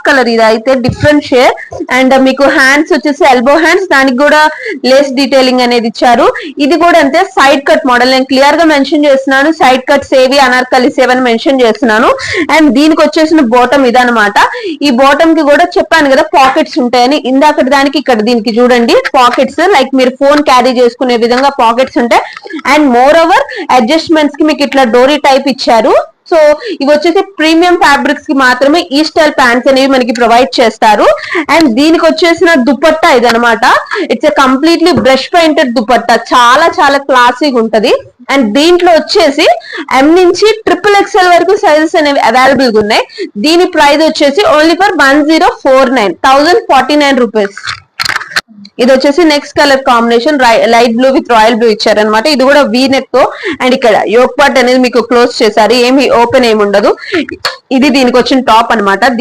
Colour ఇది అయితే different shade. And మీకు హ్యాండ్స్ వచ్చేసి ఎల్బో హ్యాండ్స్, దానికి కూడా లేస్ డీటెయిలింగ్ అనేది ఇచ్చారు. ఇది కూడా అంతే సైడ్ కట్ మోడల్. నేను క్లియర్ గా మెన్షన్ చేస్తున్నాను, సైడ్ కట్ సేవి అనార్కలి సేవ్ అని మెన్షన్ చేస్తున్నాను. అండ్ దీనికి వచ్చేసిన బాటమ్ ఇదనమాట. ఈ బాటమ్ కి కూడా చెప్పాను కదా పాకెట్స్ ఉంటాయని, ఇందాక దానికి ఇక్కడ దీనికి చూడండి పాకెట్స్, లైక్ మీరు ఫోన్ క్యారీ చేసుకునే విధంగా పాకెట్స్ ఉంటాయి. అండ్ మోర్ ఓవర్ అడ్జస్ట్మెంట్స్ కి మీకు ఇట్లా డోరీ టైప్ ఇచ్చారు. సో ఇవి వచ్చేసి ప్రీమియం ఫ్యాబ్రిక్స్ కి మాత్రమే ఈ స్టైల్ ప్యాంట్స్ అనేవి మనకి ప్రొవైడ్ చేస్తారు. అండ్ దీనికి వచ్చేసిన దుపట్టా ఇదనమాట. It's a completely brush painted dupatta, చాలా చాలా క్లాసీగా ఉంటది. అండ్ దీంట్లో వచ్చేసి ఎం నుంచి XXL వరకు సైజెస్ అనేవి అవైలబుల్ గా ఉన్నాయి. దీని ప్రైస్ వచ్చేసి ఓన్లీ ఫర్ 1049 రూపీస్. ఇది వచ్చేసి next colour combination light blue with royal blue ఇచ్చారనమాట. ఇది కూడా వీ నెక్ తో, అండ్ ఇక్కడ యోక్ పార్ట్ అనేది మీకు క్లోజ్ చేశారు, ఏమి ఓపెన్ ఏమి ఉండదు. ఇది దీనికి వచ్చిన టాప్ అనమాట.